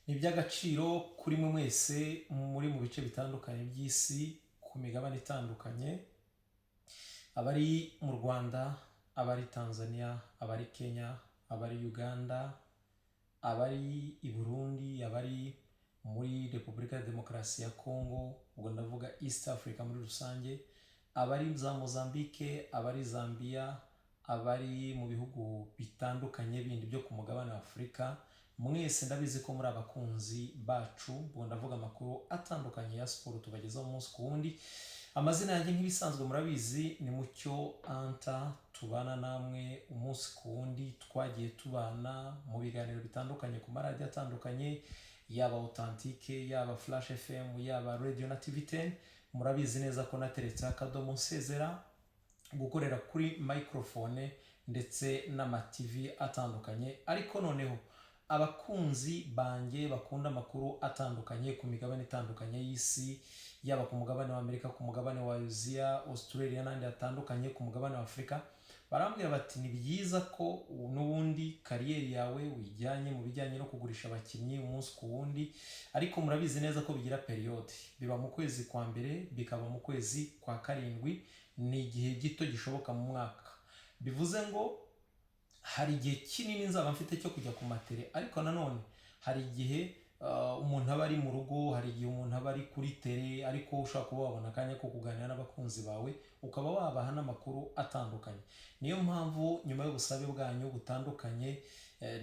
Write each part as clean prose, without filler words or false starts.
ni iby'agaciro kuri mwe mwese muri mu bice bitandukanye by'isi ku migabane itandukanye, abari mu Rwanda, abari Tanzania, abari Kenya, abari Uganda, abari i Burundi, abari muri Repubulika ya Demokarasi ya Congo, ubwo ndavuga East Africa muri rusange, abari za Mozambique, abari Zambia, abari mu bihugu bitandukanye bindi byo ku mugabane wa Afurika. Mwese ndabizi ko muri abakunzi bacu, ubwo ndavuga amakuru atandukanye ya siporo tubagezaho umunsi ku wundi. Amazina yanjye nk'ibisanzwe murabizi ni Mucyo Anta, tubana namwe umunsi ku wundi, twagiye tubana mu biganiro bitandukanye ku maradiyo atandukanye, yaba Authentique, yaba Flash FM, yaba Radio na TV10. Murabizi neza ko nateretse akadomo nsezera gukorera kuri microphone ndetse n'ama TV atandukanye, ariko noneho abakunzi banjye bakunda amakuru atandukanye ku migabane itandukanye y'isi, yaba ku mugabane wa Amerika, ku mugabane wa Asia, Australia n'andi atandukanye, ku mugabane wa Afrika, barambwira bati ni byiza ko n'ubundi kariyeri yawe wijyanye mu bijyanye no kugurisha abakinnyi umunsi ku wundi, ariko murabizi neza ko bigira periode, biba mu kwezi kwa mbere bikaba mu kwezi kwa karindwi, ni igihe gito gishoboka mu mwaka. Bivuze ngo hari igihe kinini nzaba mfite cyo kujya ku matere, ariko nanone hari igihe umuntu aba ari mu rugo, hari igihe umuntu aba ari kuri tele, ariko ushaka kuba wabona akanya ko kuganira n'abakunzi bawe ukaba wabaha n'amakuru atandukanye. Niyo mpamvu nyuma y'ubusabe bwanyu butandukanye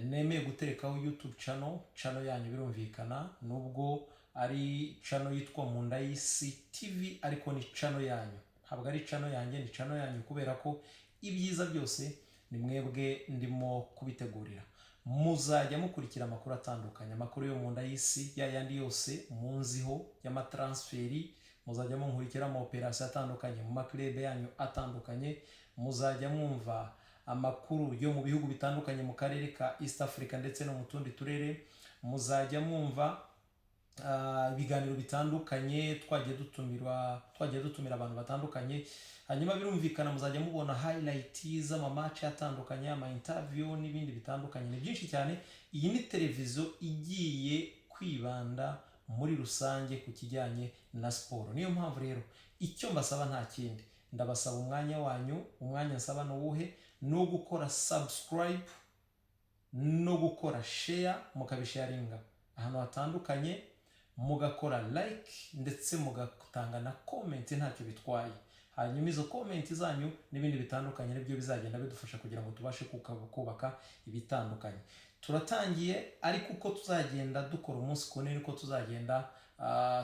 nemeye guterekaho YouTube channel yanyu, birumvikana nubwo ari channel yitwa Munda y'Isi TV, ariko ni channel yanyu, ntabwo ari channel yanjye, ni channel yanyu, kubera ko ibyiza byose ni mwebwe ndimo kubitegurira. Muzajya mukurikira amakuru atandukanye, amakuru yo Munda y'Isi yandi yose munziho y'amatransferi, muzajya munkurikira ama operation atandukanye mu maklebe yanyu atandukanye, muzajya mwumva amakuru yo mu bihugu bitandukanye mu karere ka East Africa ndetse no mu tundi turere, muzajya mwumva ibiganiro bitandukanye twagiye dutumira abantu batandukanye. Hanyuma birumvikana muzajya mubona highlights z'ama match atandukanye, ama interview n'ibindi bitandukanye, ni byinshi cyane. Iyi ni televiziyo igiye kwibanda muri rusange ku kijyanye na siporo. Niyo mpamvu rero icyo mbasaba nta kindi, ndabasaba umwanya wanyu. Umwanya nsaba n'uwuhe? No gukora subscribe, no gukora share, mukabisharinga ahantu hatandukanye, mugakora like ndetse mugatanga na comment, ntacyo bitwaye. Hanyuma izo comment zanyu n'ibindi bitandukanye nibyo bizagenda bidufasha kugira ngo tubashe kubaka ibitandukanye. Turatangiye, ariko uko tuzagenda dukora umunsi ku wundi niko tuzagenda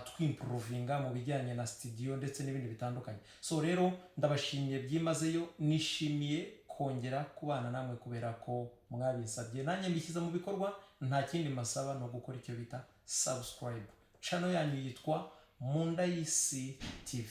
twimprovinga mu bijyanye na studio ndetse n'ibindi bitandukanye. So rero ndabashimiye byimazeyo, nishimiye kongera kubana namwe kubera ko mwabisabye, nanjye mbishyize mu bikorwa. Nta kindi masaba no gukora icyo bita subscribe. Channel yanyu yitwa Munda y'Isi TV.